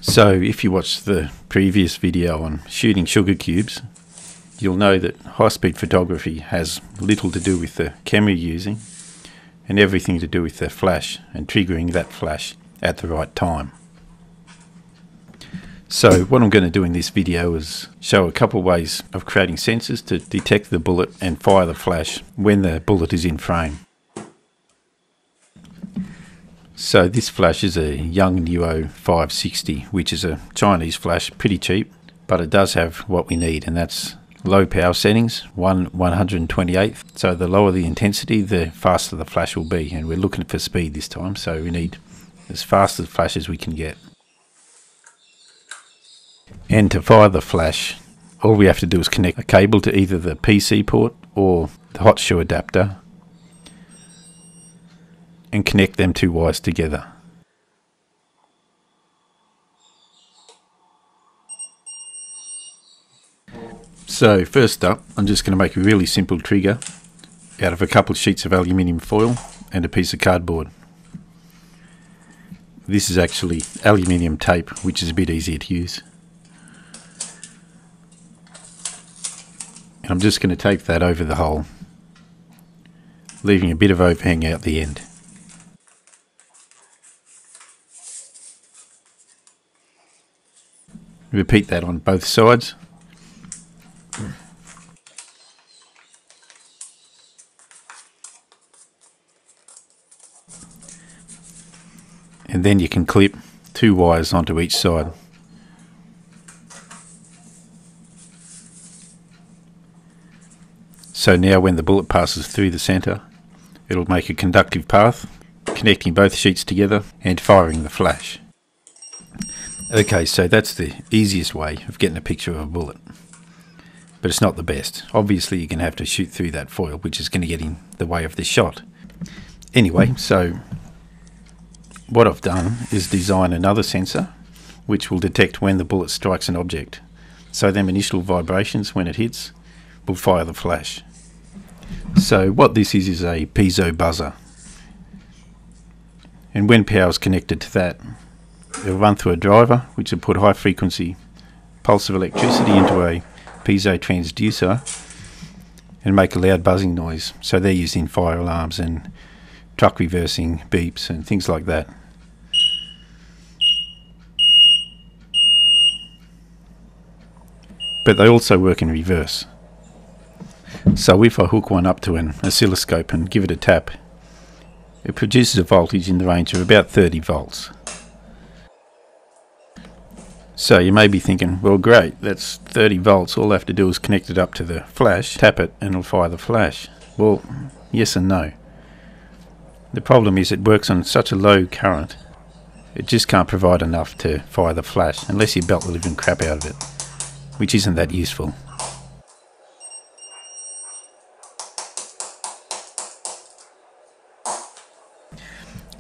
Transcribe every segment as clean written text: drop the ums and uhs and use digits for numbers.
So if you watched the previous video on shooting sugar cubes, you'll know that high-speed photography has little to do with the camera you're using and everything to do with the flash and triggering that flash at the right time. So what I'm going to do in this video is show a couple of ways of creating sensors to detect the bullet and fire the flash when the bullet is in frame. So this flash is a Yongnuo 560, which is a Chinese flash, pretty cheap, but it does have what we need, and that's low power settings, 1/128th. So the lower the intensity, the faster the flash will be, and we're looking for speed this time, so we need as fast a flash as we can get. And to fire the flash, all we have to do is connect a cable to either the PC port or the hot shoe adapter and connect them two wires together. So first up, I'm just going to make a really simple trigger out of a couple of sheets of aluminium foil and a piece of cardboard. This is actually aluminium tape, which is a bit easier to use. And I'm just going to tape that over the hole, leaving a bit of overhang out the end. Repeat that on both sides. And then you can clip two wires onto each side. So now when the bullet passes through the centre, it'll make a conductive path, connecting both sheets together and firing the flash. Okay, so that's the easiest way of getting a picture of a bullet, but it's not the best. Obviously you're going to have to shoot through that foil, which is going to get in the way of the shot. Anyway, so what I've done is design another sensor which will detect when the bullet strikes an object. So them initial vibrations when it hits will fire the flash. So what this is a piezo buzzer, and when power is connected to that, it'll run through a driver which will put high frequency pulse of electricity into a piezo transducer and make a loud buzzing noise. So they're used in fire alarms and truck reversing beeps and things like that. But they also work in reverse. So if I hook one up to an oscilloscope and give it a tap, it produces a voltage in the range of about 30 volts. So you may be thinking, well great, that's 30 volts, all I have to do is connect it up to the flash, tap it and it'll fire the flash. Well, yes and no. The problem is it works on such a low current, it just can't provide enough to fire the flash unless you belt the living crap out of it, which isn't that useful.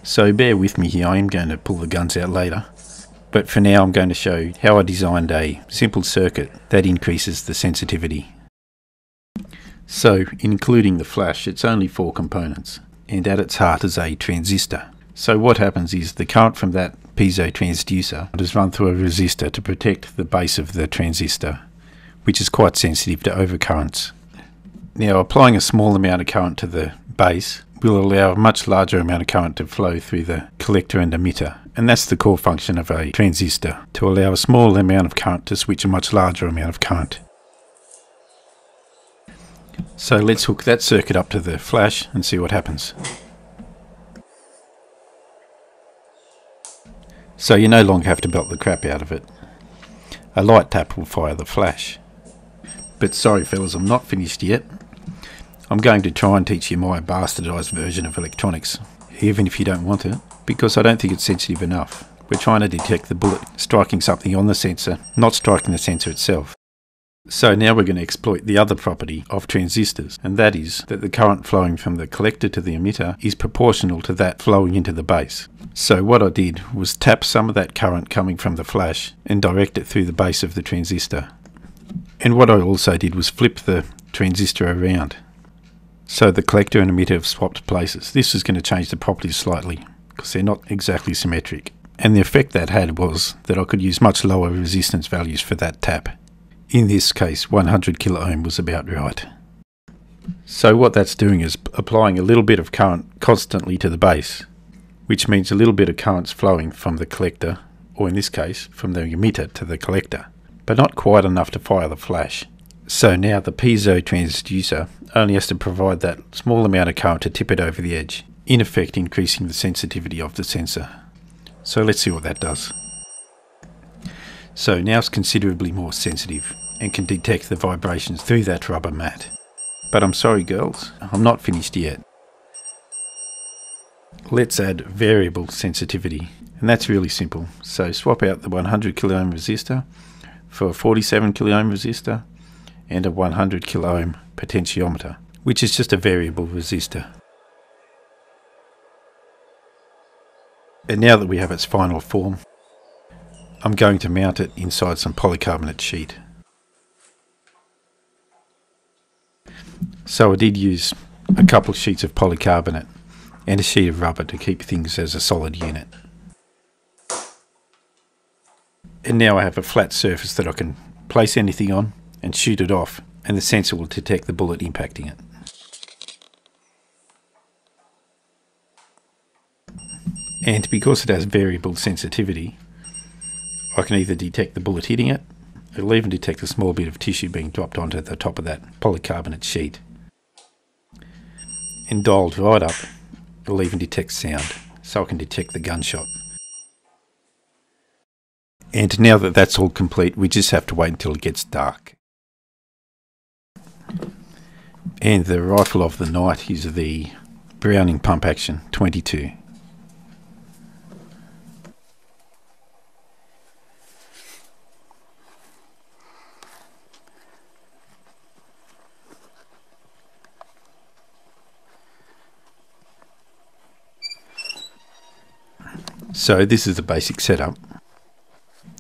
So bear with me here, I am going to pull the guns out later. But for now I'm going to show how I designed a simple circuit that increases the sensitivity. So including the flash, it's only 4 components, and at its heart is a transistor. So what happens is the current from that piezo transducer is run through a resistor to protect the base of the transistor, which is quite sensitive to overcurrents. Now applying a small amount of current to the base will allow a much larger amount of current to flow through the collector and emitter. And that's the core function of a transistor, to allow a small amount of current to switch a much larger amount of current. So let's hook that circuit up to the flash and see what happens. So you no longer have to belt the crap out of it. A light tap will fire the flash. But sorry fellas, I'm not finished yet. I'm going to try and teach you my bastardised version of electronics, even if you don't want it, because I don't think it's sensitive enough. We're trying to detect the bullet striking something on the sensor, not striking the sensor itself. So now we're going to exploit the other property of transistors, and that is that the current flowing from the collector to the emitter is proportional to that flowing into the base. So what I did was tap some of that current coming from the flash and direct it through the base of the transistor. And what I also did was flip the transistor around. So the collector and emitter have swapped places. This is going to change the properties slightly because they're not exactly symmetric. and the effect that had was that I could use much lower resistance values for that tap. In this case, 100 kilo ohm was about right. So what that's doing is applying a little bit of current constantly to the base, which means a little bit of current's flowing from the collector, or in this case, from the emitter to the collector, but not quite enough to fire the flash. So now the piezo transducer only has to provide that small amount of current to tip it over the edge, in effect increasing the sensitivity of the sensor. So let's see what that does. So now it's considerably more sensitive and can detect the vibrations through that rubber mat. But I'm sorry girls, I'm not finished yet. Let's add variable sensitivity, and that's really simple. So swap out the 100 kilo ohm resistor for a 47 kilo ohm resistor and a 100 kilo ohm potentiometer, which is just a variable resistor. And now that we have its final form, I'm going to mount it inside some polycarbonate sheet. So I did use a couple sheets of polycarbonate and a sheet of rubber to keep things as a solid unit. And now I have a flat surface that I can place anything on and shoot it off, and the sensor will detect the bullet impacting it. And because it has variable sensitivity, I can either detect the bullet hitting it, it'll even detect a small bit of tissue being dropped onto the top of that polycarbonate sheet. And dialed right up, it'll even detect sound, so I can detect the gunshot. And now that that's all complete, we just have to wait until it gets dark. And the rifle of the night is the Browning pump action 22. So this is the basic setup.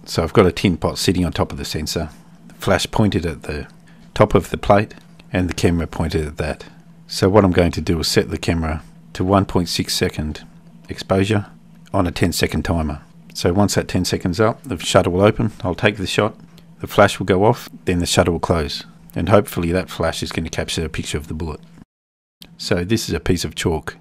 So I've got a tin pot sitting on top of the sensor, the flash pointed at the top of the plate, and the camera pointed at that. So what I'm going to do is set the camera to 1.6 second exposure on a 10-second timer. So once that 10 seconds up, the shutter will open, I'll take the shot, the flash will go off, then the shutter will close, and hopefully that flash is going to capture a picture of the bullet. So this is a piece of chalk.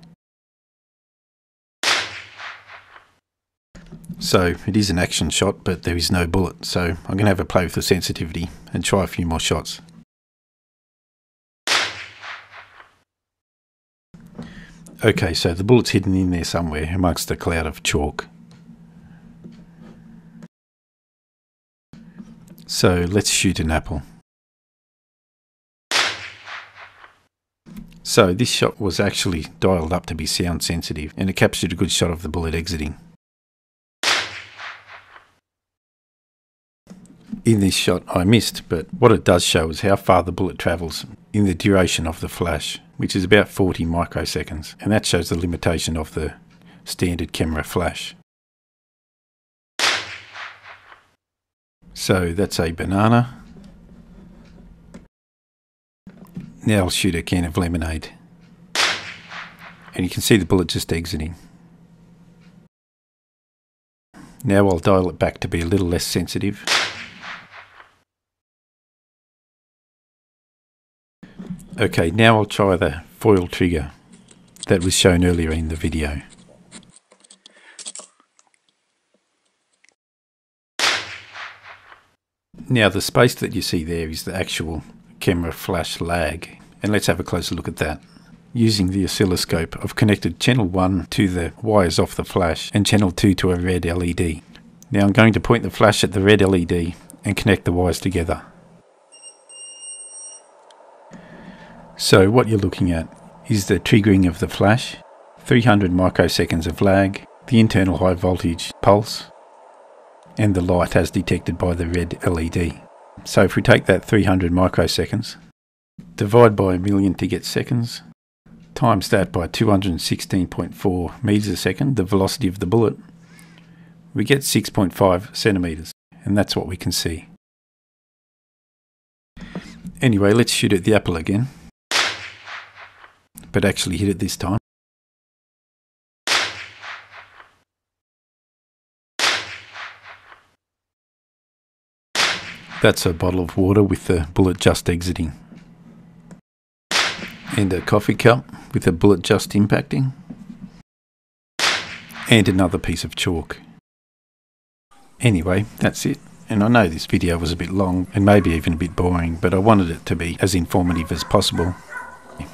So it is an action shot, but there is no bullet, so I'm going to have a play with the sensitivity and try a few more shots. Okay, so the bullet's hidden in there somewhere amongst a cloud of chalk. So let's shoot an apple. So this shot was actually dialed up to be sound sensitive, and it captured a good shot of the bullet exiting. In this shot I missed, but what it does show is how far the bullet travels in the duration of the flash, which is about 40 microseconds, and that shows the limitation of the standard camera flash. So that's a banana. Now I'll shoot a can of lemonade, and you can see the bullet just exiting. Now I'll dial it back to be a little less sensitive. Okay, now I'll try the foil trigger that was shown earlier in the video. Now the space that you see there is the actual camera flash lag, and let's have a closer look at that. Using the oscilloscope, I've connected channel 1 to the wires off the flash and channel 2 to a red LED. Now I'm going to point the flash at the red LED and connect the wires together. So what you're looking at is the triggering of the flash, 300 microseconds of lag, the internal high voltage pulse, and the light as detected by the red LED. So if we take that 300 microseconds, divide by 1,000,000 to get seconds, times that by 216.4 meters a second, the velocity of the bullet, we get 6.5 centimeters, and that's what we can see. Anyway, let's shoot at the apple again, but actually hit it this time. That's a bottle of water with the bullet just exiting. And a coffee cup with a bullet just impacting. And another piece of chalk. Anyway, that's it. And I know this video was a bit long and maybe even a bit boring, but I wanted it to be as informative as possible.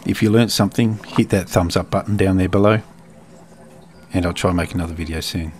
If you learnt something, hit that thumbs up button down there below. And I'll try and make another video soon.